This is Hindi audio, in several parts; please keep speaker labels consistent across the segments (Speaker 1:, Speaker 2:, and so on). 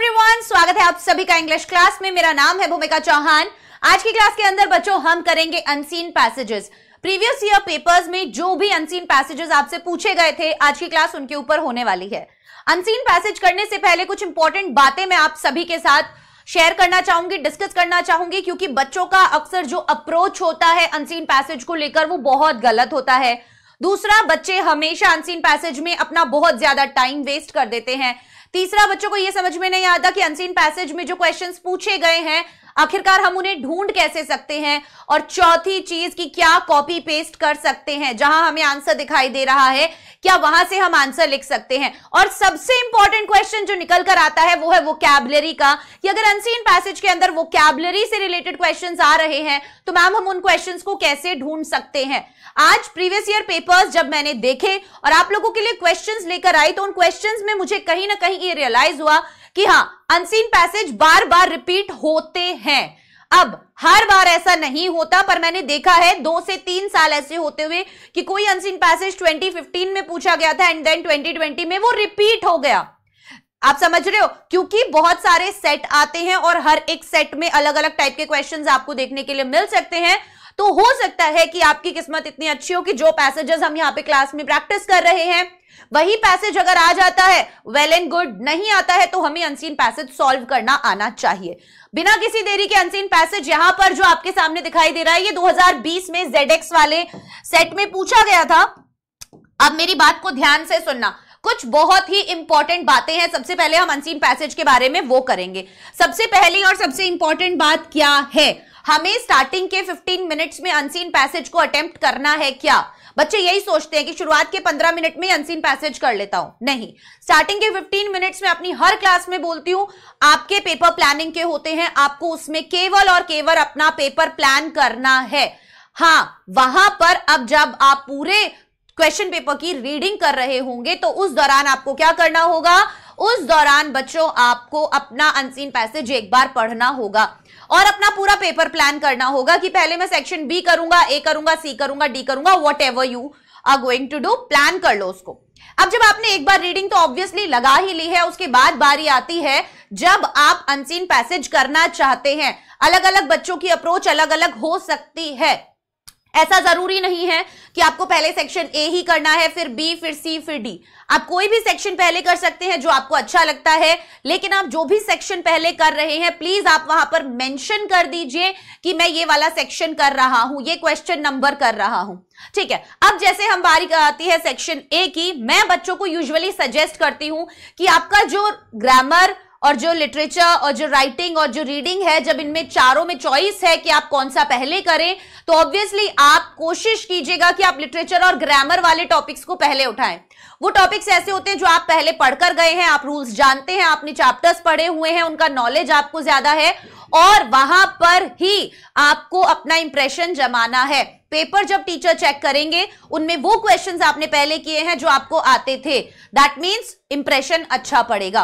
Speaker 1: एवरीवन, स्वागत है आप सभी का इंग्लिश क्लास में। मेरा नाम है भूमिका चौहान। आज की क्लास के अंदर बच्चों हम करेंगे unseen passages. Previous year papers में जो भी अनसीन पैसेजेस आपसे पूछे गए थे, आज की क्लास उनके ऊपर होने वाली है। अनसीन पैसेज करने से पहले कुछ इंपॉर्टेंट बातें मैं आप सभी के साथ शेयर करना चाहूंगी, डिस्कस करना चाहूंगी, क्योंकि बच्चों का अक्सर जो अप्रोच होता है अनसीन पैसेज को लेकर वो बहुत गलत होता है। दूसरा, बच्चे हमेशा अनसीन पैसेज में अपना बहुत ज्यादा टाइम वेस्ट कर देते हैं। तीसरा, बच्चों को यह समझ में नहीं आता कि अनसीन पैसेज में जो क्वेश्चंस पूछे गए हैं आखिरकार हम उन्हें ढूंढ कैसे सकते हैं। और चौथी चीज कि क्या कॉपी पेस्ट कर सकते हैं, जहां हमें आंसर दिखाई दे रहा है क्या वहां से हम आंसर लिख सकते हैं। और सबसे इंपॉर्टेंट क्वेश्चन जो निकल कर आता है वो है वोकैबुलरी का, कि अगर अनसीन पैसेज के अंदर वोकैबुलरी से रिलेटेड क्वेश्चंस आ रहे हैं तो मैम हम उन क्वेश्चंस को कैसे ढूंढ सकते हैं। आज प्रीवियस ईयर पेपर्स जब मैंने देखे और आप लोगों के लिए क्वेश्चंस लेकर आई तो उन क्वेश्चंस में मुझे कहीं ना कहीं ये रियलाइज हुआ कि हाँ, अनसीन पैसेज बार बार रिपीट होते हैं। अब हर बार ऐसा नहीं होता, पर मैंने देखा है 2 से 3 साल ऐसे होते हुए कि कोई अनसीन पैसेज 2015 में पूछा गया था एंड देन 2020 में वो रिपीट हो गया। आप समझ रहे हो, क्योंकि बहुत सारे सेट आते हैं और हर एक सेट में अलग अलग टाइप के क्वेश्चंस आपको देखने के लिए मिल सकते हैं। तो हो सकता है कि आपकी किस्मत इतनी अच्छी हो कि जो पैसेजेस हम यहाँ पे क्लास में प्रैक्टिस कर रहे हैं वही पैसेज अगर आ जाता है वेल एंड गुड, नहीं आता है तो हमें अनसीन पैसेज सॉल्व करना आना चाहिए। बिना किसी देरी के अनसीन पैसेज यहां पर जो आपके सामने दिखाई दे रहा है ये 2020 में ZX वाले सेट में पूछा गया था। अब मेरी बात को ध्यान से सुनना, कुछ बहुत ही इंपॉर्टेंट बातें हैं। सबसे पहले हम अनसीन पैसेज के बारे में वो करेंगे। सबसे पहली और सबसे इंपॉर्टेंट बात क्या है, हमें स्टार्टिंग के 15 मिनट्स में अनसीन पैसेज को अटेम्प्ट करना है। क्या बच्चे यही सोचते हैं कि शुरुआत के 15 मिनट में अनसीन पैसेज कर लेता हूं? नहीं, स्टार्टिंग के 15 मिनट्स में अपनी हर क्लास में बोलती हूं आपके पेपर प्लानिंग के होते हैं, आपको उसमें केवल और केवल अपना पेपर प्लान करना है। हां, वहां पर अब जब आप पूरे क्वेश्चन पेपर की रीडिंग कर रहे होंगे तो उस दौरान आपको क्या करना होगा, उस दौरान बच्चों आपको अपना अनसीन पैसेज एक बार पढ़ना होगा और अपना पूरा पेपर प्लान करना होगा कि पहले मैं सेक्शन बी करूंगा, ए करूंगा, सी करूंगा, डी करूंगा, whatever you are going to do, plan कर लो उसको। अब जब आपने एक बार रीडिंग तो ऑब्वियसली लगा ही ली है, उसके बाद बारी आती है जब आप अनसीन पैसेज करना चाहते हैं। अलग अलग बच्चों की अप्रोच अलग अलग हो सकती है। ऐसा जरूरी नहीं है कि आपको पहले सेक्शन ए ही करना है, फिर बी, फिर सी, फिर डी। आप कोई भी सेक्शन पहले कर सकते हैं जो आपको अच्छा लगता है, लेकिन आप जो भी सेक्शन पहले कर रहे हैं प्लीज आप वहां पर मेंशन कर दीजिए कि मैं ये वाला सेक्शन कर रहा हूं, ये क्वेश्चन नंबर कर रहा हूं। ठीक है, अब जैसे हम बारी आती है सेक्शन ए की, मैं बच्चों को यूजुअली सजेस्ट करती हूं कि आपका जो ग्रामर और जो लिटरेचर और जो राइटिंग और जो रीडिंग है, जब इनमें चारों में चॉइस है कि आप कौन सा पहले करें, तो ऑब्वियसली आप कोशिश कीजिएगा कि आप लिटरेचर और ग्रामर वाले टॉपिक्स को पहले उठाएं। वो टॉपिक्स ऐसे होते हैं जो आप पहले पढ़कर गए हैं, आप रूल्स जानते हैं, आपने चैप्टर्स पढ़े हुए हैं, उनका नॉलेज आपको ज्यादा है और वहां पर ही आपको अपना इंप्रेशन जमाना है। पेपर जब टीचर चेक करेंगे उनमें वो क्वेश्चंस आपने पहले किए हैं जो आपको आते थे, दैट मीन्स इंप्रेशन अच्छा पड़ेगा।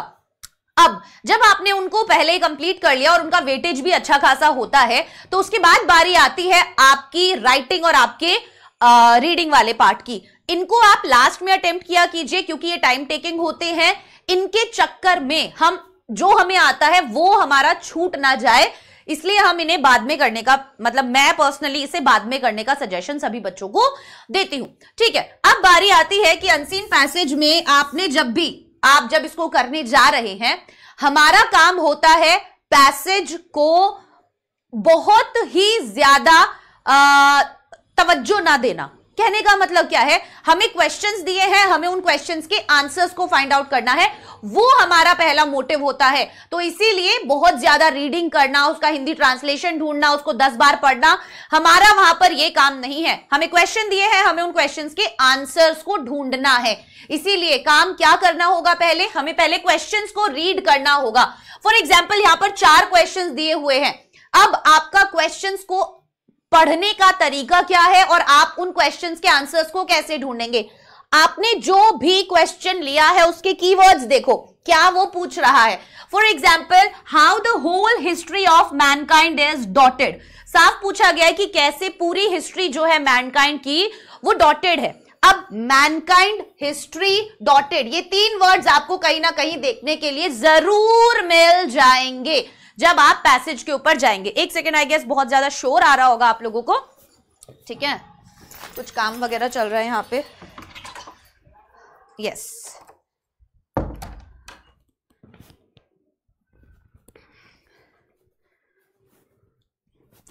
Speaker 1: अब जब आपने उनको पहले ही कंप्लीट कर लिया और उनका वेटेज भी अच्छा खासा होता है तो उसके बाद बारी आती है आपकी राइटिंग और आपके रीडिंग वाले पार्ट की। इनको आप लास्ट में अटेम्प्ट किया कीजिए क्योंकि ये टाइम टेकिंग होते हैं। इनके चक्कर में हम जो हमें आता है वो हमारा छूट ना जाए, इसलिए हम इन्हें बाद में करने का, मतलब मैं पर्सनली इसे बाद में करने का सजेशन सभी बच्चों को देती हूं। ठीक है, अब बारी आती है कि अनसीन पैसेज में आपने आप जब इसको करने जा रहे हैं, हमारा काम होता है पैसेज को बहुत ही ज्यादा तवज्जो ना देना। कहने का मतलब क्या है, हमें क्वेश्चंस दिए हैं, हमें उन क्वेश्चंस के आंसर्स को फाइंड आउट करना है, वो हमारा पहला मोटिव होता है। तो इसीलिए बहुत ज्यादा रीडिंग करना, उसका हिंदी ट्रांसलेशन ढूंढना, उसको 10 बार पढ़ना, हमारा वहां पर ये काम नहीं है। हमें क्वेश्चन दिए हैं, हमें उन क्वेश्चंस के आंसर्स को ढूंढना है। इसीलिए काम क्या करना होगा, हमें पहले क्वेश्चंस को रीड करना होगा। फॉर एग्जाम्पल यहां पर 4 क्वेश्चंस दिए हुए हैं। अब आपका क्वेश्चंस को पढ़ने का तरीका क्या है और आप उन क्वेश्चंस के आंसर्स को कैसे ढूंढेंगे। आपने जो भी क्वेश्चन लिया है उसके कीवर्ड्स देखो, क्या वो पूछ रहा है। For example, how the whole history of mankind is dotted. साफ पूछा गया है कि कैसे पूरी हिस्ट्री जो है मैनकाइंड की वो डॉटेड है। अब मैनकाइंड, हिस्ट्री, डॉटेड, ये 3 वर्ड्स आपको कहीं ना कहीं देखने के लिए जरूर मिल जाएंगे जब आप पैसेज के ऊपर जाएंगे। एक सेकेंड, आई गेस बहुत ज्यादा शोर आ रहा होगा आप लोगों को, ठीक है, कुछ काम वगैरह चल रहा है यहां पे। यस,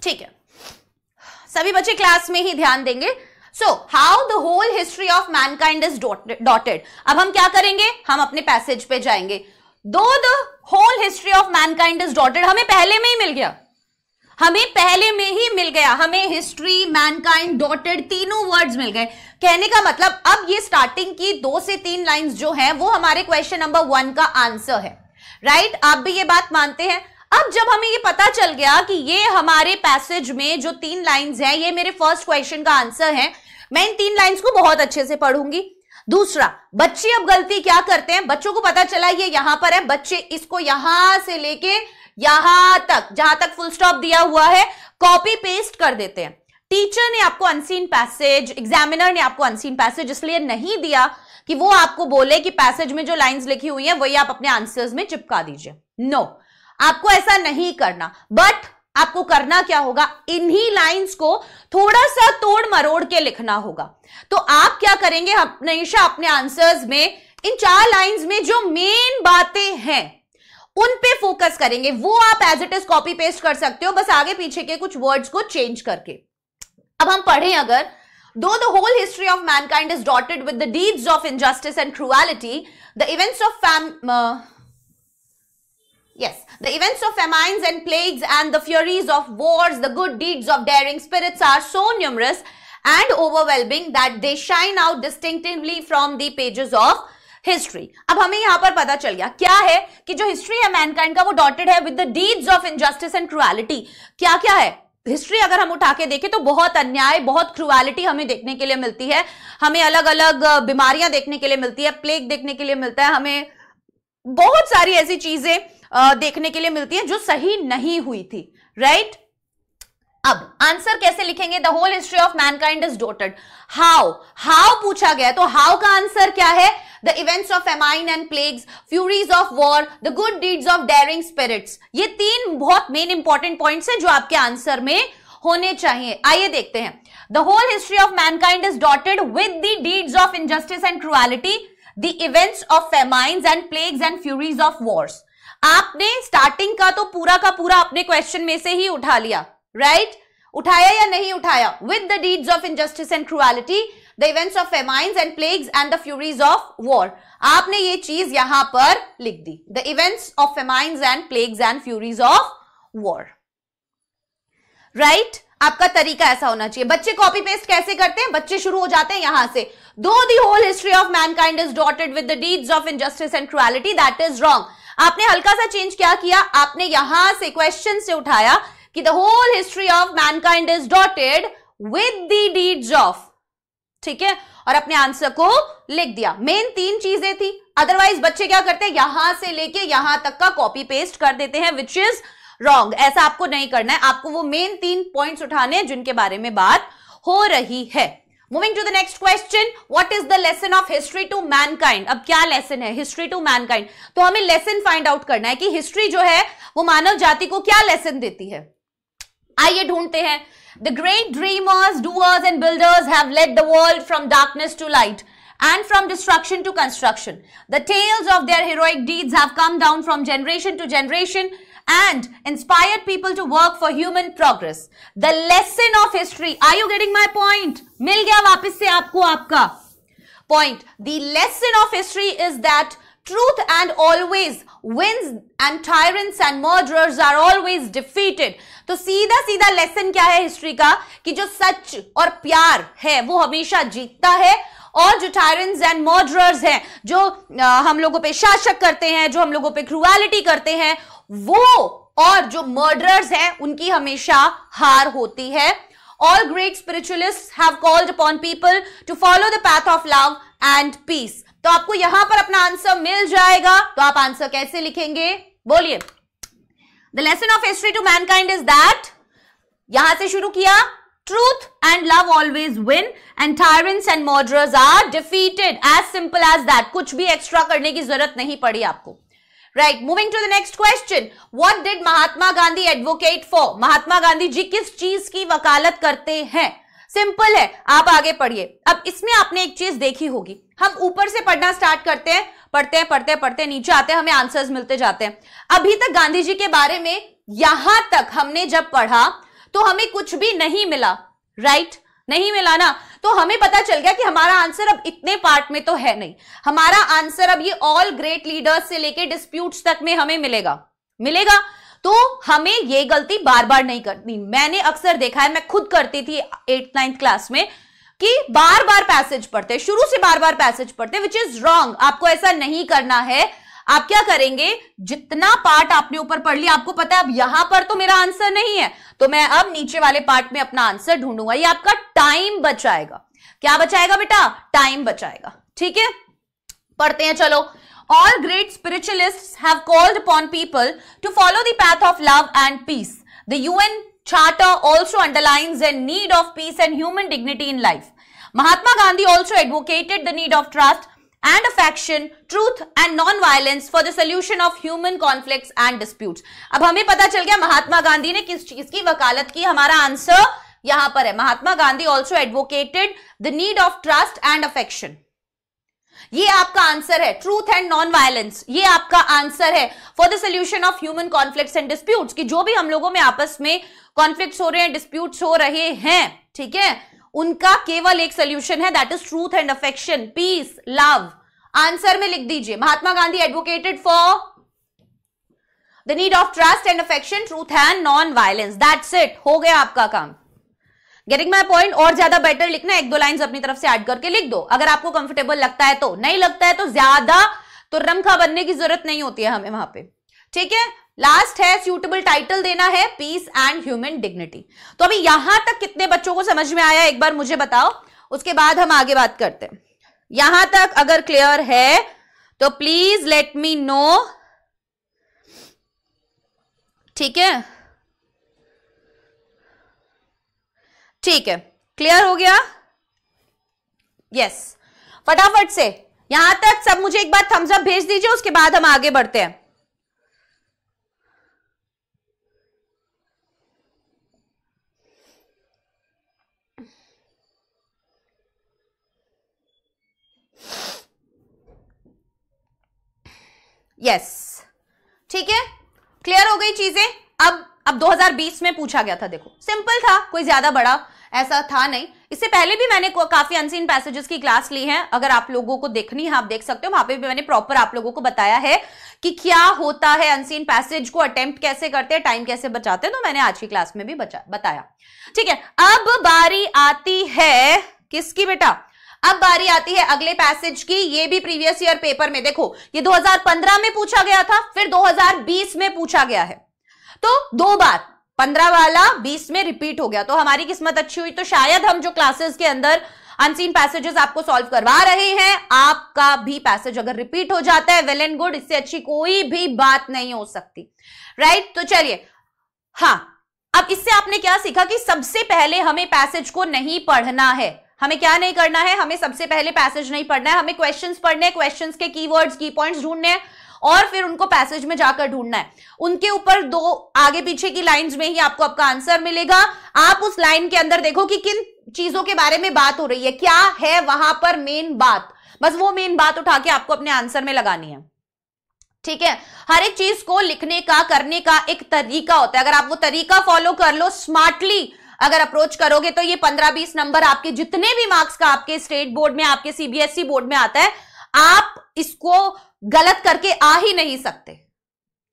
Speaker 1: ठीक है, सभी बच्चे क्लास में ही ध्यान देंगे। So how the whole history of mankind is dotted. अब हम क्या करेंगे, हम अपने पैसेज पे जाएंगे। Though the whole history of mankind is dotted, हमें पहले में ही मिल गया, हमें पहले में ही मिल गया, हमें हिस्ट्री, मैनकाइंड, डॉटेड तीनों वर्ड्स मिल गए। कहने का मतलब अब ये स्टार्टिंग की 2 से 3 लाइंस जो है वो हमारे क्वेश्चन नंबर 1 का आंसर है, राइट? आप भी ये बात मानते हैं? अब जब हमें ये पता चल गया कि ये हमारे पैसेज में जो 3 लाइंस हैं ये मेरे फर्स्ट क्वेश्चन का आंसर है, मैं इन 3 लाइंस को बहुत अच्छे से पढ़ूंगी। दूसरा, बच्चे अब गलती क्या करते हैं, बच्चों को पता चला ये यहां पर है, बच्चे इसको यहां से लेके यहां तक, जहां तक फुल स्टॉप दिया हुआ है, कॉपी पेस्ट कर देते हैं। टीचर ने आपको अनसीन पैसेज, एग्जामिनर ने आपको अनसीन पैसेज इसलिए नहीं दिया कि वो आपको बोले कि पैसेज में जो लाइंस लिखी हुई है वही आप अपने आंसर्स में चिपका दीजिए। नो, आपको ऐसा नहीं करना। बट आपको करना क्या होगा, इन्हीं लाइंस को थोड़ा सा तोड़ मरोड़ के लिखना होगा। तो आप क्या करेंगे, हमेशा अपने आंसर्स में इन 4 लाइंस में जो मेन बातें हैं उन पे फोकस करेंगे। वो आप as it is copy paste कर सकते हो, बस आगे पीछे के कुछ वर्ड्स को चेंज करके। अब हम पढ़ें अगर, though the whole history of mankind is dotted with the deeds of injustice and cruelty, the events of Yes, the events of famines and plagues and the furies of wars, the good deeds of daring spirits are so numerous and overwhelming that they shine out distinctively from the pages of history. अब हमें यहां पर पता चल गया क्या है कि जो हिस्ट्री है मैनकाइंड का वो डॉटेड है with the deeds of injustice and cruelty. क्या क्या है हिस्ट्री? अगर हम उठा के देखें तो बहुत अन्याय, बहुत क्रूएलिटी हमें देखने के लिए मिलती है, हमें अलग अलग बीमारियां देखने के लिए मिलती है, प्लेग देखने के लिए मिलता है, हमें बहुत सारी ऐसी चीजें देखने के लिए मिलती है जो सही नहीं हुई थी, राइट? अब आंसर कैसे लिखेंगे, the whole history of mankind is dotted. How, how पूछा गया तो हाउ का आंसर क्या है, the events of famine and plagues, furies of war, the good deeds of daring spirits. ये 3 बहुत मेन इंपॉर्टेंट पॉइंट्स हैं जो आपके आंसर में होने चाहिए। आइए देखते हैं। The whole history of mankind is dotted with the deeds of injustice and cruelty, the events of famines and plagues and furies of wars. आपने स्टार्टिंग का तो पूरा का पूरा अपने क्वेश्चन में से ही उठा लिया, राइट? उठाया या नहीं उठाया? With the deeds of injustice and cruelty, the events of famines and plagues and the furies of war. आपने ये चीज यहां पर लिख दी, the events of famines and plagues and furies of war, right? आपका तरीका ऐसा होना चाहिए। बच्चे कॉपी पेस्ट कैसे करते हैं? बच्चे शुरू हो जाते हैं यहां से, दो the whole history of mankind is dotted with the deeds of injustice and cruelty, that is wrong. आपने हल्का सा चेंज क्या किया, आपने यहां से क्वेश्चन से उठाया कि the whole history of mankind is dotted with the deeds of, ठीक है, और अपने आंसर को लिख दिया। मेन 3 चीजें थी, अदरवाइज बच्चे क्या करते हैं, यहां से लेके यहां तक का कॉपी पेस्ट कर देते हैं, विच इज रॉन्ग। ऐसा आपको नहीं करना है, आपको वो मेन 3 पॉइंट्स उठाने हैं जिनके बारे में बात हो रही है। Moving to the next question, what is the lesson of history to mankind? अब क्या लेसन है हिस्ट्री टू मैनकाइंड? तो हमें लेसन फाइंड आउट करना है कि हिस्ट्री जो है वो मानव जाति को क्या लेसन देती है। आइए ढूंढते हैं। The great dreamers, doers and builders have led the world from darkness to light and from destruction to construction. The tales of their heroic deeds have come down from generation to generation and inspired people to work for human progress. The lesson of history. Are you getting my point? मिल गया वापस से आपको आपका point. The lesson of history is that truth and always wins and tyrants and murderers are always defeated. तो सीधा सीधा लेसन क्या है हिस्ट्री का कि जो सच और प्यार है वो हमेशा जीतता है, और जो टायरेंट्स एंड मर्डरर्स हैं, जो हम लोगों पे शासक करते हैं, जो हम लोगों पे क्रूएलिटी करते हैं, वो और जो मर्डरर्स हैं उनकी हमेशा हार होती है। All great spiritualists have called upon people to follow the path of love and peace. तो आपको यहां पर अपना आंसर मिल जाएगा। तो आप आंसर कैसे लिखेंगे, बोलिए। The lesson of history to mankind is that, यहां से शुरू किया, Truth and love always win and tyrants and murderers are defeated. As simple as that. कुछ भी एक्स्ट्रा करने की जरूरत नहीं पड़ी आपको. Right, moving to the next question. What did Mahatma Gandhi advocate for? Mahatma Gandhi ji किस चीज की वकालत करते हैं? सिंपल है, आप आगे पढ़िए. अब इसमें आपने एक चीज देखी होगी, हम ऊपर से पढ़ना स्टार्ट करते हैं, पढ़ते नीचे आते हैं, हमें आंसर्स मिलते जाते हैं. अभी तक गांधी जी के बारे में यहां तक हमने जब पढ़ा तो हमें कुछ भी नहीं मिला. राइट, नहीं मिला ना. तो हमें पता चल गया कि हमारा आंसर अब इतने पार्ट में तो है नहीं. हमारा आंसर अब ये ऑल ग्रेट लीडर्स से लेके डिस्प्यूट्स तक में हमें मिलेगा. तो हमें ये गलती बार बार नहीं करनी. मैंने अक्सर देखा है, मैं खुद करती थी 8th-9th क्लास में, कि बार बार पैसेज पढ़ते, शुरू से बार बार पैसेज पढ़ते, विच इज रॉन्ग. आपको ऐसा नहीं करना है. आप क्या करेंगे, जितना पार्ट आपने ऊपर पढ़ लिया, आपको पता है अब यहां पर तो मेरा आंसर नहीं है, तो मैं अब नीचे वाले पार्ट में अपना आंसर ढूंढूंगा. ये आपका टाइम बचाएगा. क्या बचाएगा बेटा? टाइम बचाएगा. ठीक है, पढ़ते हैं. चलो. All great spiritualists have called upon people to follow the path of love and peace. The UN Charter also underlines the need of peace and human dignity in life. Mahatma Gandhi also advocated the need of trust and affection, truth and non-violence for the solution of human conflicts and disputes. अब हमें पता चल गया महात्मा गांधी ने किस चीज की वकालत की. हमारा आंसर यहां पर है. Mahatma Gandhi also advocated the need of trust and affection. ये आपका आंसर है. ट्रूथ एंड नॉन वायलेंस, ये आपका आंसर है. For the solution of human conflicts and disputes, कि जो भी हम लोगों में आपस में कॉन्फ्लिक्ट्स हो रहे हैं, डिस्प्यूट्स हो रहे हैं, ठीक है, उनका केवल एक सोल्यूशन है, that is truth and affection, peace, love. Answer में लिख दीजिए, Mahatma Gandhi advocated for the need of trust and affection, truth and non violence. That's it, हो गया आपका काम. Getting my point? और ज्यादा बेटर लिखना, 1-2 लाइंस अपनी तरफ से ऐड करके लिख दो, अगर आपको कंफर्टेबल लगता है तो. नहीं लगता है तो ज्यादा तो रमखा बनने की जरूरत नहीं होती है हमें वहां पे. ठीक है, लास्ट है, सूटेबल टाइटल देना है, पीस एंड ह्यूमन डिग्निटी. तो अभी यहां तक कितने बच्चों को समझ में आया, एक बार मुझे बताओ, उसके बाद हम आगे बात करते हैं. यहां तक अगर क्लियर है तो प्लीज लेट मी नो. ठीक है, ठीक है, क्लियर हो गया? यस, फटाफट से यहां तक सब मुझे एक बार थम्स अप भेज दीजिए, उसके बाद हम आगे बढ़ते हैं. यस, ठीक है, क्लियर हो गई चीजें. अब 2020 में पूछा गया था, देखो सिंपल था, कोई ज्यादा बड़ा ऐसा था नहीं. इससे पहले भी मैंने काफी अनसीन पैसेजेस की क्लास ली है, अगर आप लोगों को देखनी है आप देख सकते हो. वहां पे भी मैंने प्रॉपर आप लोगों को बताया है कि क्या होता है अनसीन पैसेज को अटेम्प्ट कैसे करते हैं, टाइम कैसे बचाते हैं, तो मैंने आज की क्लास में भी बताया. ठीक है, अब बारी आती है किसकी बेटा? अब बारी आती है अगले पैसेज की. ये भी प्रीवियस ईयर पेपर में, देखो ये 2015 में पूछा गया था, फिर 2020 में पूछा गया है, तो 2 बार 15 वाला 20 में रिपीट हो गया. तो हमारी किस्मत अच्छी हुई, तो शायद हम जो क्लासेस के अंदर अनसीन पैसेजेस आपको सॉल्व करवा रहे हैं, आपका भी पैसेज अगर रिपीट हो जाता है, वेल एंड गुड, इससे अच्छी कोई भी बात नहीं हो सकती. राइट, तो चलिए. हाँ, अब इससे आपने क्या सीखा कि सबसे पहले हमें पैसेज को नहीं पढ़ना है. हमें क्या नहीं करना है? हमें सबसे पहले पैसेज नहीं पढ़ना है, हमें क्वेश्चंस पढ़ने हैं, क्वेश्चंस के कीवर्ड्स, की पॉइंट्स ढूंढने हैं, और फिर उनको पैसेज में जाकर ढूंढना है. उनके ऊपर 2 आगे पीछे की लाइंस में ही आपको आपका आंसर मिलेगा. आप उस लाइन के अंदर देखो कि किन चीजों के बारे में बात हो रही है, क्या है वहां पर मेन बात, बस वो मेन बात उठा के आपको अपने आंसर में लगानी है. ठीक है, हर एक चीज को लिखने का, करने का एक तरीका होता है. अगर आप वो तरीका फॉलो कर लो, स्मार्टली अगर अप्रोच करोगे, तो ये 15-20 नंबर आपके जितने भी मार्क्स का आपके स्टेट बोर्ड में, आपके सीबीएसई बोर्ड में आता है, आप इसको गलत करके आ ही नहीं सकते.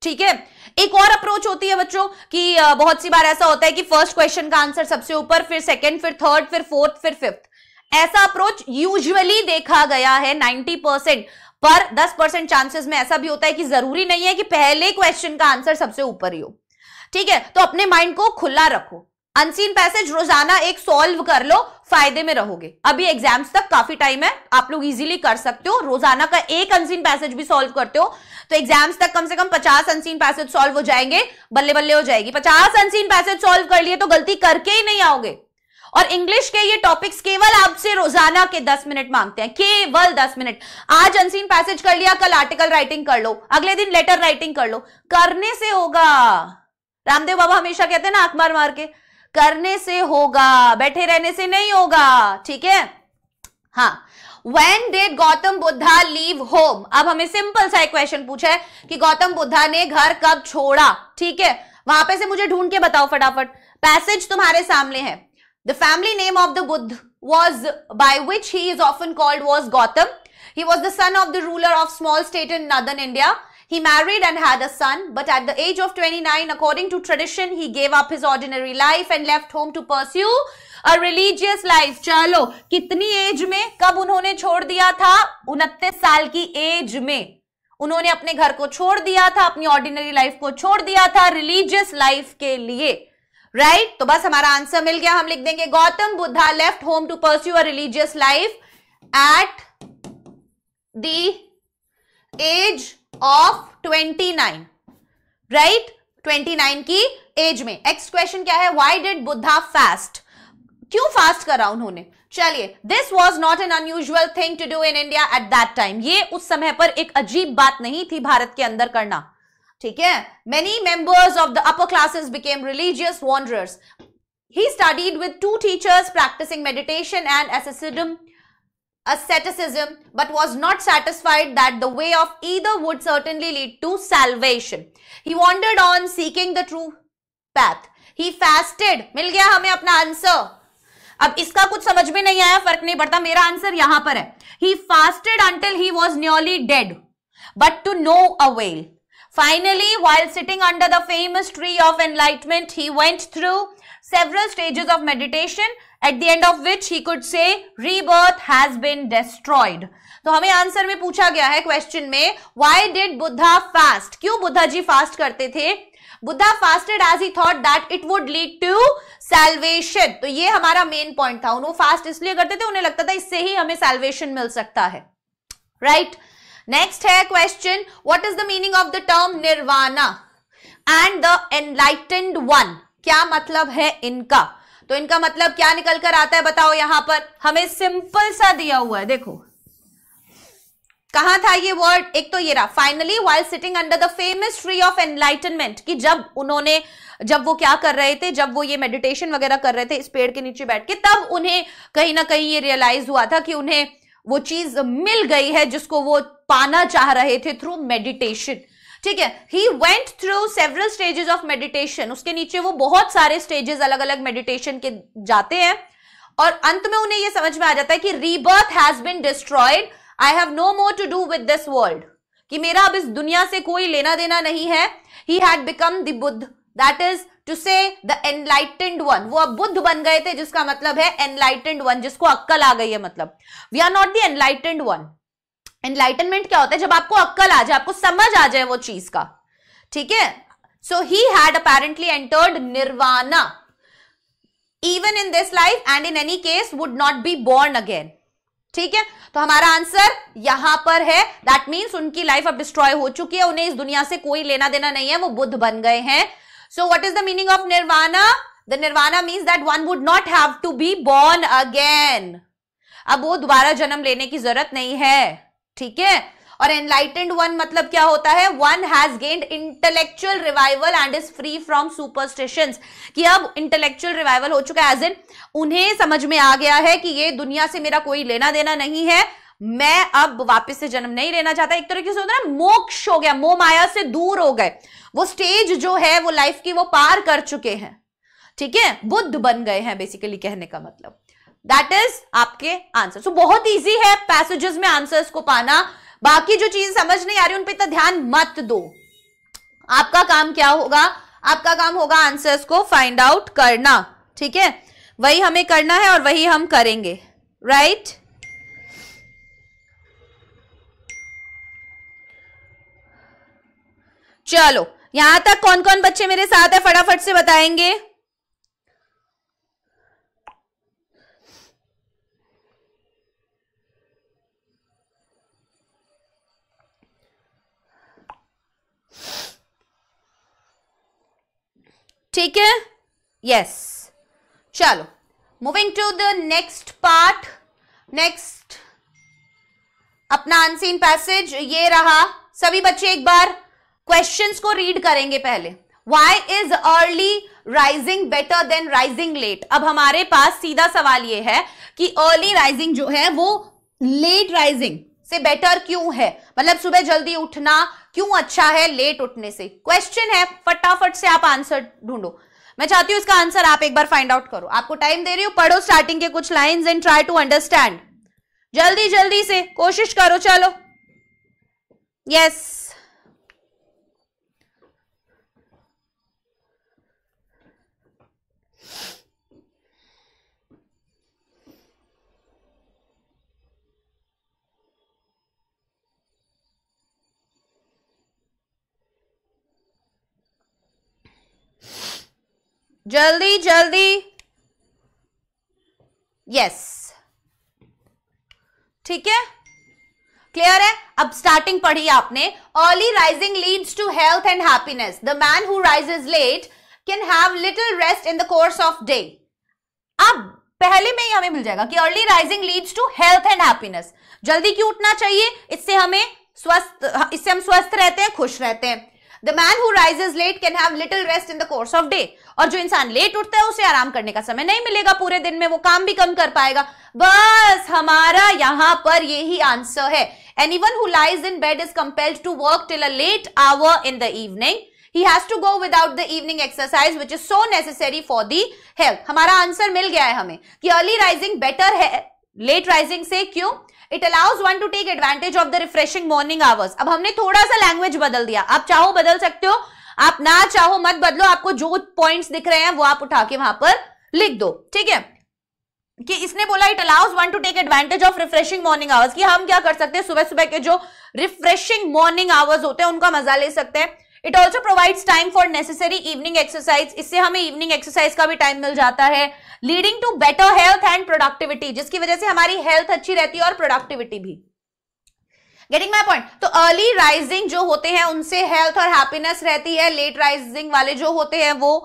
Speaker 1: ठीक है, एक और अप्रोच होती है बच्चों कि बहुत सी बार ऐसा होता है कि फर्स्ट क्वेश्चन का आंसर सबसे ऊपर, फिर सेकंड, फिर थर्ड, फिर फोर्थ, फिर फिफ्थ. ऐसा अप्रोच यूजुअली देखा गया है 90%, पर 10% चांसेस में ऐसा भी होता है कि जरूरी नहीं है कि पहले क्वेश्चन का आंसर सबसे ऊपर ही हो. ठीक है, तो अपने माइंड को खुला रखो. अनसीन पैसेज रोजाना एक सॉल्व कर लो, फायदे में रहोगे. अभी एग्जाम्स तक काफी टाइम है, आप लोग इजीली कर सकते हो. रोजाना का एक अनसीन पैसेज भी सॉल्व करते हो तो एग्जाम्स तक कम से कम 50 अनसीन पैसेज सॉल्व हो जाएंगे, बल्ले बल्ले हो जाएगी. 50 अनसीन पैसेज सॉल्व कर लिए तो गलती करके ही नहीं आओगे. और इंग्लिश के ये टॉपिक्स केवल आपसे रोजाना के 10 मिनट मांगते हैं, केवल 10 मिनट। आज अनसीन पैसेज कर लिया, कल आर्टिकल राइटिंग कर लो, अगले दिन लेटर राइटिंग कर लो। करने से होगा, रामदेव बाबा हमेशा कहते हैं ना, आंख मार मार के, करने से होगा, बैठे रहने से नहीं होगा, ठीक है। हाँ, When did Gautam Buddha leave home? अब हमें सिंपल सा एक क्वेश्चन पूछा है कि गौतम बुद्धा ने घर कब छोड़ा, ठीक है। वहां पे से मुझे ढूंढ के बताओ फटाफट। पैसेज तुम्हारे सामने है। The family name of the Buddha was by which he is often called was Gautam. He was the son of the ruler of small state in northern India. He married and had a son, but at the age of 29, according to tradition, he gave up his ordinary life and left home to pursue a religious life. चलो, कितनी एज में, कब उन्होंने छोड़ दिया था? 29 साल की एज में उन्होंने अपने घर को छोड़ दिया था, अपनी ऑर्डिनरी लाइफ को छोड़ दिया था रिलीजियस लाइफ के लिए, राइट। तो बस हमारा आंसर मिल गया। हम लिख देंगे Gautam Buddha left home to pursue a religious life at the age of 29, right, 29 की एज में। नेक्स्ट क्वेश्चन क्या है? Why did Buddha fast? क्यों फास्ट करा उन्होंने? चलिए, this was not an unusual thing to do in India at that time. ये उस समय पर एक अजीब बात नहीं थी भारत के अंदर करना, ठीक है। Many members of the upper classes became religious wanderers. He studied with 2 teachers practicing meditation and asceticism, but was not satisfied that the way of either would certainly lead to salvation. He wandered on seeking the true path. He fasted. मिल गया हमें अपना आंसर। अब इसका कुछ समझ में नहीं आया, फर्क नहीं पड़ता, मेरा आंसर यहां पर है। He fasted until he was nearly dead, but to no avail. Finally, while sitting under the famous tree of enlightenment, he went through several stages of meditation, at the end of which he could say rebirth has been destroyed. तो हमें आंसर में पूछा गया है क्वेश्चन में, why did Buddha fast? क्यों बुद्धा जी फास्ट करते थे? Buddha fasted as he thought that it would lead to salvation. तो ये हमारा मेन पॉइंट था। उन्होंने फास्ट इसलिए करते थे, उन्हें लगता था इससे ही हमें salvation मिल सकता है, राइट। नेक्स्ट है question, what is the meaning of the term nirvana and the enlightened one? क्या मतलब है इनका? तो इनका मतलब क्या निकल कर आता है बताओ। यहां पर हमें सिंपल सा दिया हुआ है, देखो कहां था ये वर्ड। एक तो ये रहा, finally while sitting under the famous tree of enlightenment, कि जब वो क्या कर रहे थे, जब वो ये मेडिटेशन वगैरह कर रहे थे इस पेड़ के नीचे बैठ के, तब उन्हें कहीं ना कहीं ये रियलाइज हुआ था कि उन्हें वो चीज मिल गई है जिसको वो पाना चाह रहे थे थ्रू मेडिटेशन, ठीक है। He went through several stages of meditation, उसके नीचे वो बहुत सारे स्टेजेस अलग अलग मेडिटेशन के जाते हैं, और अंत में उन्हें ये समझ में आ जाता है कि rebirth has been destroyed, I have no more to do with this world, कि मेरा अब इस दुनिया से कोई लेना देना नहीं है। He had become the Buddha, that is to say the enlightened one. वो अब बुद्ध बन गए थे, जिसका मतलब है एनलाइटेंड वन, जिसको अक्कल आ गई है। मतलब we are not the enlightened one. Enlightenment क्या होता है? जब आपको अक्कल आ जाए, आपको समझ आ जाए वो चीज का, ठीक है। So he had apparently entered nirvana even in this life and in any case would not be born again, ठीक है। तो हमारा आंसर यहां पर है, दैट मीन्स उनकी लाइफ अब डिस्ट्रॉय हो चुकी है, उन्हें इस दुनिया से कोई लेना देना नहीं है, वो बुद्ध बन गए हैं। So what is the meaning of nirvana? The nirvana means that one would not have to be born again, अब वो दोबारा जन्म लेने की जरूरत नहीं है, ठीक है। और एनलाइटेंड वन मतलब क्या होता है? One has gained intellectual revival and is free from superstitions, कि अब इंटेलेक्चुअल रिवाइवल हो चुका है, एज इन उन्हें समझ में आ गया है कि ये दुनिया से मेरा कोई लेना देना नहीं है, मैं अब वापस से जन्म नहीं लेना चाहता। एक तरीके से होता है ना, मोक्ष हो गया, मोह माया से दूर हो गए, वो स्टेज जो है वो लाइफ की वो पार कर चुके हैं, ठीक है, बुद्ध बन गए हैं बेसिकली, कहने का मतलब। दैट इज आपके आंसर। सो बहुत इजी है पैसेजेस में आंसर्स को पाना, बाकी जो चीज समझ नहीं आ रही उन पे तो ध्यान मत दो। आपका काम क्या होगा? आपका काम होगा आंसर्स को फाइंड आउट करना, ठीक है, वही हमें करना है और वही हम करेंगे, राइट। चलो, यहां तक कौन कौन बच्चे मेरे साथ है फटाफट से बताएंगे। ठीक है, यस। चलो moving to the next part, next अपना अनसीन पैसेज ये रहा। सभी बच्चे एक बार क्वेश्चंस को रीड करेंगे पहले। Why is early rising better than rising late? अब हमारे पास सीधा सवाल ये है कि अर्ली राइजिंग जो है वो लेट राइजिंग से बेटर क्यों है, मतलब सुबह जल्दी उठना क्यों अच्छा है लेट उठने से। क्वेश्चन है, फटाफट से आप आंसर ढूंढो। मैं चाहती हूं इसका आंसर आप एक बार फाइंड आउट करो। आपको टाइम दे रही हूं, पढ़ो स्टार्टिंग के कुछ lines and try to understand. जल्दी जल्दी से कोशिश करो, चलो। यस, जल्दी जल्दी। यस, ठीक है, क्लियर है। अब स्टार्टिंग पढ़ी आपने। Early rising leads to health and happiness. The man who rises late can have little rest in the course of day. अब पहले में ही हमें मिल जाएगा कि early rising leads to health and happiness. जल्दी क्यों उठना चाहिए? इससे हम स्वस्थ रहते हैं, खुश रहते हैं। The man who rises late can have little rest in the course of day. और जो इंसान लेट उठता है उसे आराम करने का समय नहीं मिलेगा पूरे दिन में, वो काम भी कम कर पाएगा। बस हमारा यहां पर यही आंसर है। Anyone who lies in bed is compelled to work till a late hour in the evening. He has to go without the evening exercise which is so necessary for the health. हमारा आंसर मिल गया है हमें कि अर्ली राइजिंग बेटर है लेट राइजिंग से। क्यों? It allows one to take advantage of the refreshing morning hours. अब हमने थोड़ा सा लैंग्वेज बदल दिया। आप चाहो बदल सकते हो, आप ना चाहो मत बदलो। आपको जो पॉइंट्स दिख रहे हैं वो आप उठा के वहां पर लिख दो, ठीक है। कि इसने बोला it allows one to take advantage of refreshing morning hours, कि हम क्या कर सकते हैं, सुबह सुबह के जो रिफ्रेशिंग मॉर्निंग आवर्स होते हैं उनका मजा ले सकते हैं। It also provides time for necessary evening exercise, इससे हमें इवनिंग एक्सरसाइज का भी टाइम मिल जाता है। Leading to better health and productivity, जिसकी वजह से हमारी हेल्थ अच्छी रहती है और प्रोडक्टिविटी भी। Getting my point? तो अर्ली राइजिंग जो होते हैं उनसे हेल्थ और हैप्पीनेस रहती है। लेट राइजिंग वाले जो होते हैं वो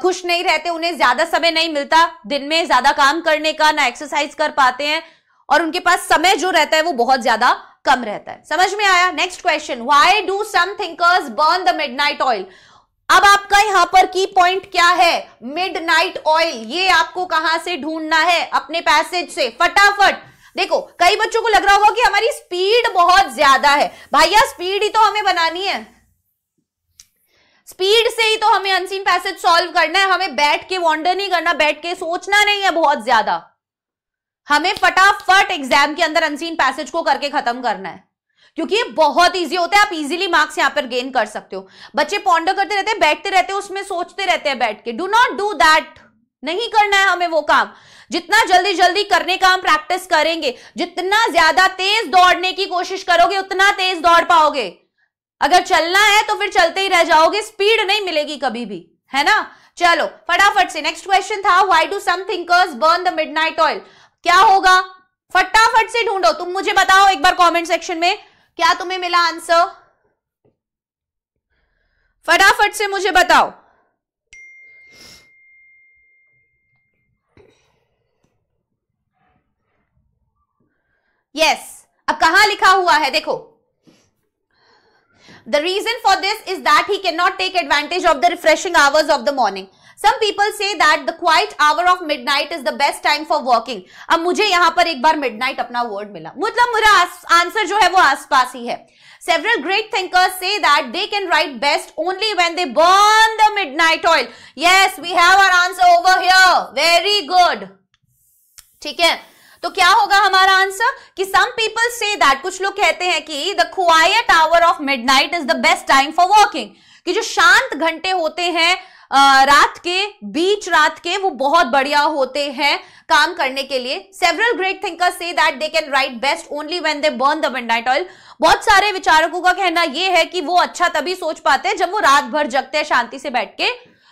Speaker 1: खुश नहीं रहते, उन्हें ज्यादा समय नहीं मिलता दिन में ज्यादा काम करने का, ना एक्सरसाइज कर पाते हैं और उनके पास समय जो रहता है वो बहुत ज्यादा कम रहता है। समझ में आया? Next question, why do some thinkers burn the midnight oil? अब आपका यहां पर की पॉइंट क्या है? Midnight oil. ये आपको कहां से ढूंढना है? अपने पैसेज से फटाफट। देखो, कई बच्चों को लग रहा होगा कि हमारी स्पीड बहुत ज्यादा है। भैया स्पीड ही तो हमें बनानी है, स्पीड से ही तो हमें अनसीन पैसेज सॉल्व करना है। हमें बैठ के वॉन्डर नहीं करना, बैठ के सोचना नहीं है बहुत ज्यादा। हमें फटाफट एग्जाम के अंदर अनसीन पैसेज को करके खत्म करना है, क्योंकि ये बहुत इजी होता है। आप इजीली मार्क्स यहां पर गेन कर सकते हो। बच्चे पॉन्डर करते रहते हैं, बैठते रहते हैं, उसमें सोचते रहते हैं बैठ के। डू नॉट डू दैट, नहीं करना है हमें वो काम। जितना जल्दी जल्दी करने का हम प्रैक्टिस करेंगे, जितना ज्यादा तेज दौड़ने की कोशिश करोगे उतना तेज दौड़ पाओगे। अगर चलना है तो फिर चलते ही रह जाओगे, स्पीड नहीं मिलेगी कभी भी, है ना। चलो फटाफट से नेक्स्ट क्वेश्चन था, why do some thinkers burn the midnight oil? क्या होगा? फटाफट से ढूंढो। तुम मुझे बताओ एक बार कमेंट सेक्शन में, क्या तुम्हें मिला आंसर? फटाफट से मुझे बताओ। यस, अब कहां लिखा हुआ है देखो। The reason for this is that he cannot take advantage of the refreshing hours of the morning. Some people say that the quiet hour of midnight is the best time for working. अब मुझे यहां पर एक बार midnight अपना वर्ड मिला, मतलब मेरा आंसर जो है वो आसपास ही है। Several great thinkers say that they can write best only when they burn the midnight oil. Yes, we have our answer over here. Very good. ठीक है, तो क्या होगा हमारा आंसर? कि सम पीपल से दैट, कुछ लोग कहते हैं कि the quite hour of midnight is the best time for working, कि जो शांत घंटे होते हैं रात के, बीच रात के, वो बहुत बढ़िया होते हैं काम करने के लिए। Several great thinkers say that they can write best only when they burn the midnight oil. बहुत सारे विचारकों का कहना यह है कि वो अच्छा तभी सोच पाते हैं जब वो रात भर जगते हैं, शांति से बैठ के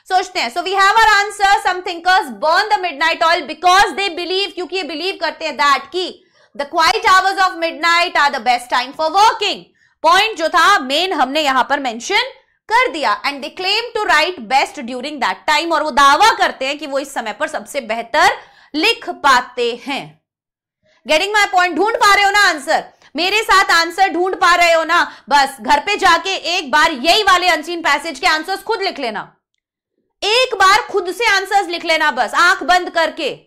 Speaker 1: सोचते हैं। So we have our answer, some thinkers burn the midnight oil because they believe, क्योंकि ये बिलीव करते हैं दैट की the quiet hours of midnight are the best time for working. Point जो था मेन हमने यहां पर मेंशन कर दिया। And they claim to write best during that time, और वो दावा करते हैं कि वो इस समय पर सबसे बेहतर लिख पाते हैं। Getting my point? ढूंढ पा रहे हो ना आंसर? मेरे साथ आंसर ढूंढ पा रहे हो ना? बस घर पे जाके एक बार यही वाले अनसीन पैसेज के आंसर्स खुद लिख लेना, एक बार खुद से आंसर्स लिख लेना, बस आंख बंद करके।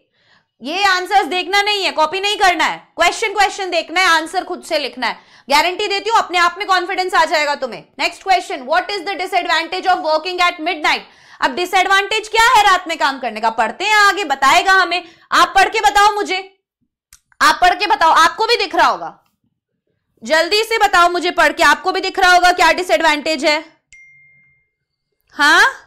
Speaker 1: ये आंसर्स देखना नहीं है, कॉपी नहीं करना है, क्वेश्चन देखना है, आंसर खुद से लिखना है। गारंटी देती हूं अपने आप में कॉन्फिडेंस आ जाएगा तुम्हें। Next question, what is the disadvantage of working at midnight? अब डिसएडवांटेज क्या है रात में काम करने का? पढ़ते हैं आगे, बताएगा हमें। आप पढ़ के बताओ मुझे, आप पढ़ के बताओ, आपको भी दिख रहा होगा, जल्दी से बताओ मुझे पढ़ के, आपको भी दिख रहा होगा क्या डिसएडवांटेज है? हाँ,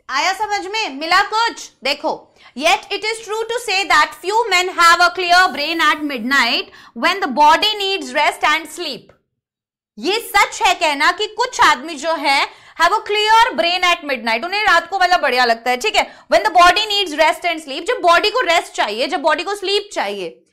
Speaker 1: आया समझ में? मिला कुछ? देखो, yet it is true to say that few men have a clear brain at midnight when the body needs rest and sleep. ये सच है कहना कि कुछ आदमी जो है have a clear brain at midnight, उन्हें रात को मतलब बढ़िया लगता है, ठीक है। when the body needs rest and sleep, जब बॉडी को रेस्ट चाहिए, जब बॉडी को स्लीप चाहिए।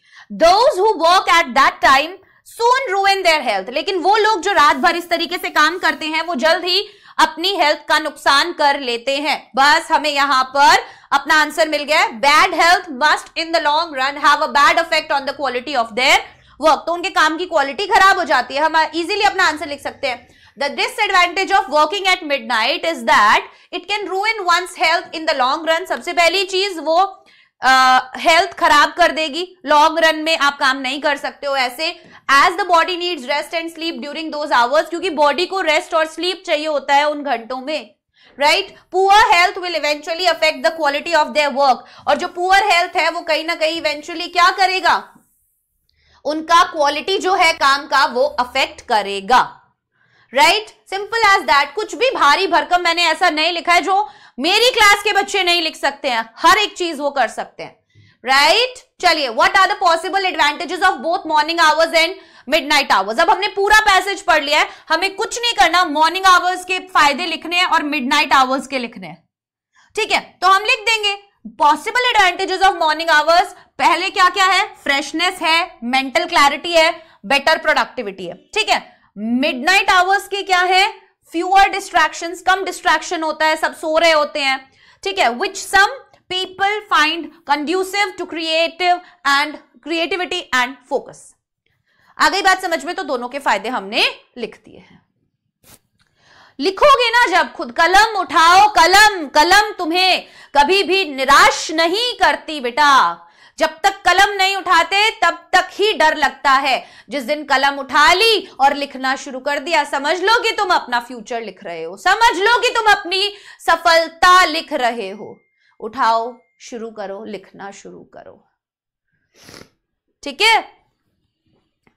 Speaker 1: those who work at that time soon ruin their health, लेकिन वो लोग जो रात भर इस तरीके से काम करते हैं वो जल्द ही अपनी हेल्थ का नुकसान कर लेते हैं। बस हमें यहां पर अपना आंसर मिल गया। Bad health must in the long run have a bad effect on the quality of their work, तो उनके काम की क्वालिटी खराब हो जाती है। हम इजीली अपना आंसर लिख सकते हैं। The disadvantage of working at midnight is that it can ruin one's health in the long run. सबसे पहली चीज, वो हेल्थ खराब कर देगी, लॉन्ग रन में आप काम नहीं कर सकते हो ऐसे। As the body needs rest and sleep during those hours, क्योंकि बॉडी को रेस्ट और स्लीप चाहिए होता है उन घंटों में, right. Poor health will eventually affect the quality of their work, और जो पुअर हेल्थ है वो कहीं ना कहीं इवेंचुअली क्या करेगा, उनका क्वालिटी जो है काम का वो अफेक्ट करेगा, राइट। Simple as that. कुछ भी भारी भरकम मैंने ऐसा नहीं लिखा है जो मेरी क्लास के बच्चे नहीं लिख सकते हैं, हर एक चीज वो कर सकते हैं, राइट। चलिए, what are the possible advantages of both morning hours and midnight hours. अब हमने पूरा पैसेज पढ़ लिया है, हमें कुछ नहीं करना, मॉर्निंग आवर्स के फायदे लिखने हैं और मिडनाइट आवर्स के लिखने हैं, ठीक है। तो हम लिख देंगे possible advantages of morning hours. पहले क्या क्या है? फ्रेशनेस है, मेंटल क्लैरिटी है, बेटर प्रोडक्टिविटी है, ठीक है। मिडनाइट आवर्स के क्या है? फ्यूअर डिस्ट्रैक्शंस, कम डिस्ट्रैक्शन होता है, सब सो रहे होते हैं, ठीक है। Which some people find conducive to creativity and focus. आ गई बात समझ में? तो दोनों के फायदे हमने लिख दिए हैं। लिखोगे ना जब, खुद कलम उठाओ, कलम, कलम तुम्हें कभी भी निराश नहीं करती बेटा। जब तक कलम नहीं उठाते तब तक ही डर लगता है। जिस दिन कलम उठा ली और लिखना शुरू कर दिया, समझ लो कि तुम अपना फ्यूचर लिख रहे हो, समझ लो कि तुम अपनी सफलता लिख रहे हो। उठाओ, शुरू करो, लिखना शुरू करो, ठीक है।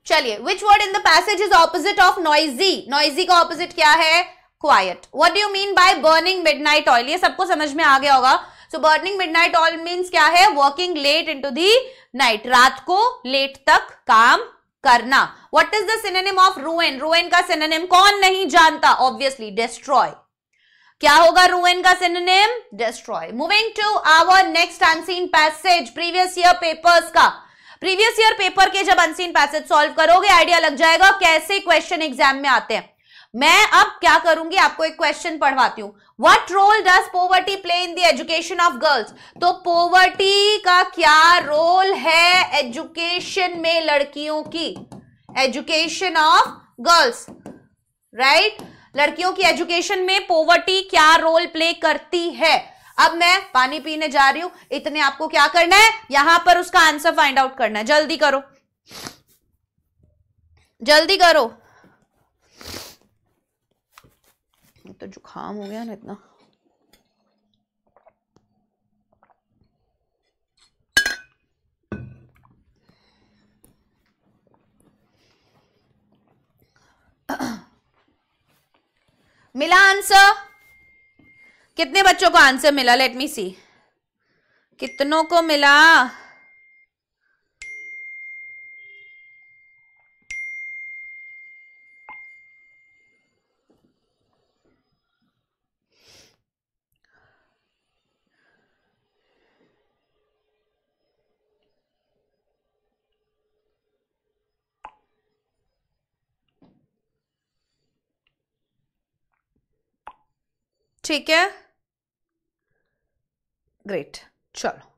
Speaker 1: चलिए, which word in the passage is opposite of noisy? Noisy का ऑपोजिट क्या है? Quiet. What do you mean by burning midnight oil? ये सबको समझ में आ गया होगा। So burning midnight oil means क्या है? Working late into the night, रात को लेट तक काम करना। What is the synonym of ruin? Ruin का सिनोनिम कौन नहीं जानता? Obviously destroy. क्या होगा रूइन का synonym? Destroy. Moving to our next unseen passage, previous year papers का। प्रीवियस ईयर पेपर के जब अनसीन पैसेज सॉल्व करोगे, आइडिया लग जाएगा कैसे क्वेश्चन एग्जाम में आते हैं। मैं अब क्या करूंगी, आपको एक क्वेश्चन पढ़वाती हूं। What role does poverty play in the education of girls? तो पॉवर्टी का क्या रोल है एजुकेशन में लड़कियों की? Education of girls, right. लड़कियों की एजुकेशन में पॉवर्टी क्या रोल प्ले करती है? अब मैं पानी पीने जा रही हूं, इतने आपको क्या करना है, यहां पर उसका आंसर फाइंड आउट करना है। जल्दी करो, जल्दी करो। तो जुकाम हो गया ना इतना। मिला आंसर? कितने बच्चों को आंसर मिला? लेट मी सी, कितनों को मिला? ठीक है, ग्रेट। चलो,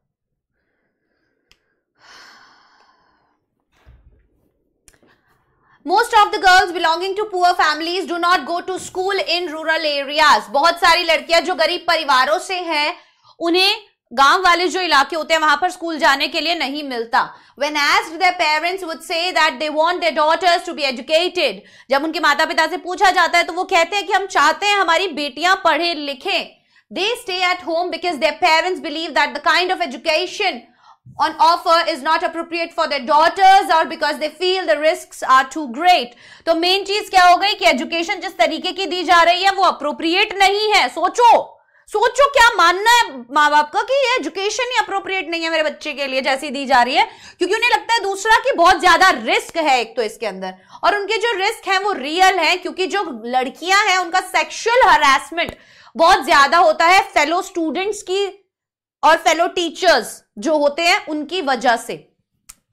Speaker 1: most of the girls belonging to poor families do not go to school in rural areas. बहुत सारी लड़कियां जो गरीब परिवारों से हैं, उन्हें गांव वाले जो इलाके होते हैं वहां पर स्कूल जाने के लिए नहीं मिलता। When asked, their parents would say that they want their daughters to be educated. जब उनके माता पिता से पूछा जाता है तो वो कहते हैं कि हम चाहते हैं हमारी बेटियां पढ़े लिखें। They stay at home because their parents believe that the kind of education on offer is not appropriate for their daughters or because they feel the risks are too great. तो मेन चीज क्या हो गई कि एजुकेशन जिस तरीके की दी जा रही है वो अप्रोप्रिएट नहीं है। सोचो क्या मानना है माँ बाप का कि ये एजुकेशन ही अप्रोप्रिएट नहीं है मेरे बच्चे के लिए जैसी दी जा रही है, क्योंकि उन्हें लगता है दूसरा कि बहुत ज्यादा रिस्क है एक तो इसके अंदर, और उनके जो रिस्क है वो रियल है, क्योंकि जो लड़कियां हैं उनका सेक्सुअल हरासमेंट बहुत ज्यादा होता है फेलो स्टूडेंट्स की और फेलो टीचर्स जो होते हैं उनकी वजह से।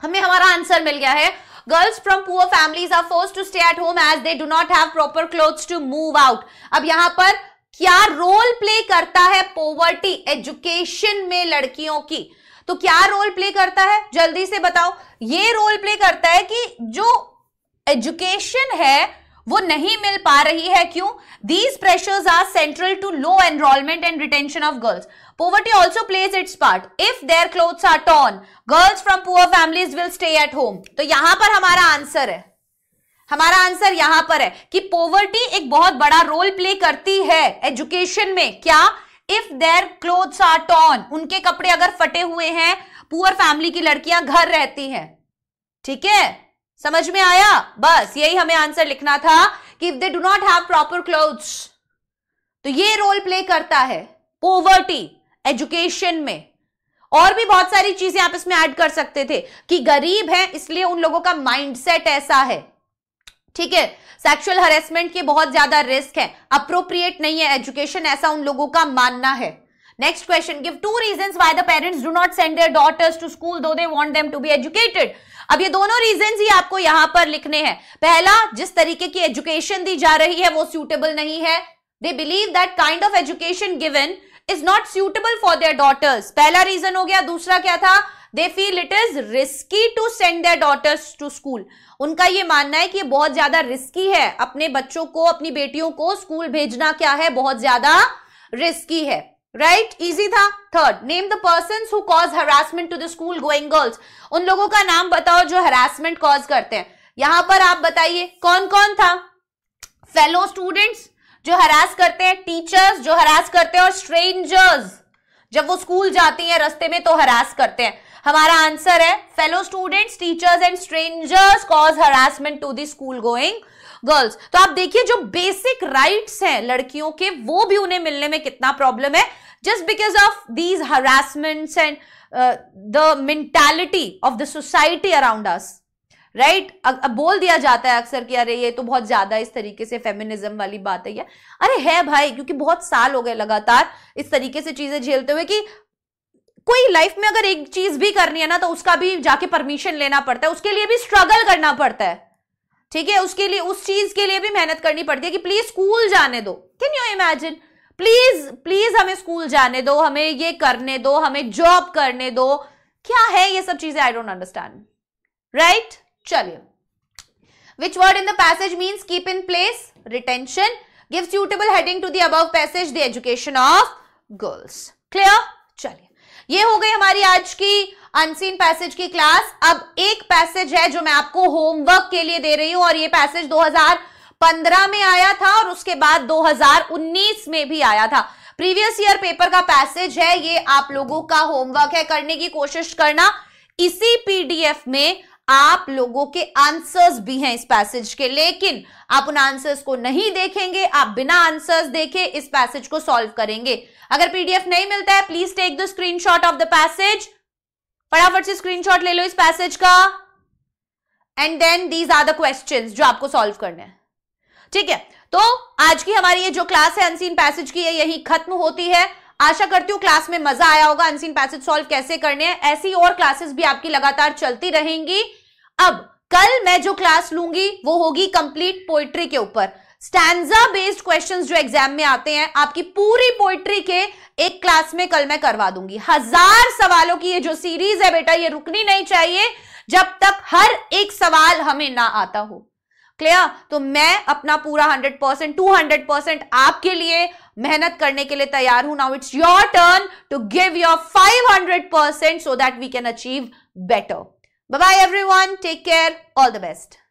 Speaker 1: हमें हमारा आंसर मिल गया है। Girls from poor families are forced to stay at home as they do not have proper clothes to move out. अब यहां पर क्या रोल प्ले करता है पॉवर्टी एजुकेशन में लड़कियों की? तो क्या रोल प्ले करता है, जल्दी से बताओ। ये रोल प्ले करता है कि जो एजुकेशन है वो नहीं मिल पा रही है। क्यों? These pressures are central to low enrollment and retention of girls. Poverty also plays its part. If their clothes are torn, girls from poor families will stay at home. तो यहां पर हमारा आंसर है, हमारा आंसर यहां पर है कि पॉवर्टी एक बहुत बड़ा रोल प्ले करती है एजुकेशन में। क्या? If their clothes are torn, उनके कपड़े अगर फटे हुए हैं, पुअर फैमिली की लड़कियां घर रहती हैं। ठीक है, समझ में आया? बस यही हमें आंसर लिखना था कि if they do not have proper clothes, तो ये रोल प्ले करता है पॉवर्टी एजुकेशन में। और भी बहुत सारी चीजें आप इसमें ऐड कर सकते थे कि गरीब है इसलिए उन लोगों का माइंडसेट ऐसा है। ठीक है, सेक्सुअल हरेसमेंट के बहुत ज्यादा रिस्क है, अप्रोप्रिएट नहीं है एजुकेशन, ऐसा उन लोगों का मानना है। Next question, give 2 reasons why the parents do not send their daughters to school though they want them to be educated. अब ये दोनों रीजंस ही आपको यहां पर लिखने हैं। पहला, जिस तरीके की एजुकेशन दी जा रही है वो सूटेबल नहीं है। They believe that kind of education given is not suitable for their daughters, पहला रीजन हो गया। दूसरा क्या था? They feel it is risky to send their daughters to school. उनका ये मानना है कि ये बहुत ज्यादा रिस्की है, अपने बच्चों को, अपनी बेटियों को स्कूल भेजना क्या है, बहुत ज्यादा रिस्की है। राइट, इजी था। Third, name the persons who cause harassment to the school going girls. उन लोगों का नाम बताओ जो हरासमेंट कॉज करते हैं। यहां पर आप बताइए कौन कौन था? फेलो स्टूडेंट्स जो हरास करते हैं, टीचर्स जो हरास करते हैं, और स्ट्रेंजर्स जब वो स्कूल जाती हैं रास्ते में तो हरास करते हैं। हमारा आंसर है fellow students, teachers and strangers cause harassment to the school going girls. तो आप देखिए जो बेसिक राइट्स हैं लड़कियों के वो भी उन्हें मिलने में कितना प्रॉब्लम है, just because of these harassments and the mentality of the society around us. Right, अब बोल दिया जाता है अक्सर कि अरे ये तो बहुत ज्यादा इस तरीके से फेमिनिज्म वाली बात है। अरे है भाई, क्योंकि बहुत साल हो गए लगातार इस तरीके से चीजें झेलते हुए कि कोई लाइफ में अगर एक चीज भी करनी है ना तो उसका भी जाके परमिशन लेना पड़ता है, उसके लिए भी स्ट्रगल करना पड़ता है। ठीक है, उसके लिए, उस चीज के लिए भी मेहनत करनी पड़ती है कि प्लीज स्कूल जाने दो। Can you imagine? प्लीज हमें स्कूल जाने दो, हमें ये करने दो, हमें जॉब करने दो। क्या है ये सब चीजें? I don't understand. राइट, चलिए, which word in the passage means keep in place? Retention. Give suitable heading to the above passage, the education of girls. Clear? चलिए, ये हो गई हमारी आज की अनसीन पैसेज की क्लास। अब एक पैसेज है जो मैं आपको होमवर्क के लिए दे रही हूं, और ये पैसेज 2015 में आया था और उसके बाद 2019 में भी आया था। प्रीवियस ईयर पेपर का पैसेज है, ये आप लोगों का होमवर्क है, करने की कोशिश करना। इसी पीडीएफ में आप लोगों के आंसर्स भी हैं इस पैसेज के, लेकिन आप उन आंसर्स को नहीं देखेंगे, आप बिना आंसर्स देखे इस पैसेज को सॉल्व करेंगे। अगर पीडीएफ नहीं मिलता है, please take the screenshot of the passage, फटाफट से स्क्रीनशॉट ले लो इस पैसेज का, and then these are the questions जो आपको सॉल्व करने हैं। ठीक है, तो आज की हमारी ये जो क्लास है अनसीन पैसेज की, यही खत्म होती है। आशा करती हूँ क्लास में मजा आया होगा, अनसीन पैसेज सॉल्व कैसे करने हैं। ऐसी और क्लासेस भी आपकी लगातार चलती रहेंगी। अब कल मैं जो क्लास लूंगी वो होगी कंप्लीट पोइट्री के ऊपर। स्टैंजा बेस्ड क्वेश्चंस जो एग्जाम में आते हैं, आपकी पूरी पोइट्री के एक क्लास में कल मैं करवा दूंगी। 1000 सवालों की ये जो सीरीज है बेटा, ये रुकनी नहीं चाहिए जब तक हर एक सवाल हमें ना आता हो। क्लियर? तो मैं अपना पूरा 100%, 200% आपके लिए मेहनत करने के लिए तैयार हूं। Now it's your turn to give your 500% so that we can achieve better. Bye bye everyone. Take care. All the best.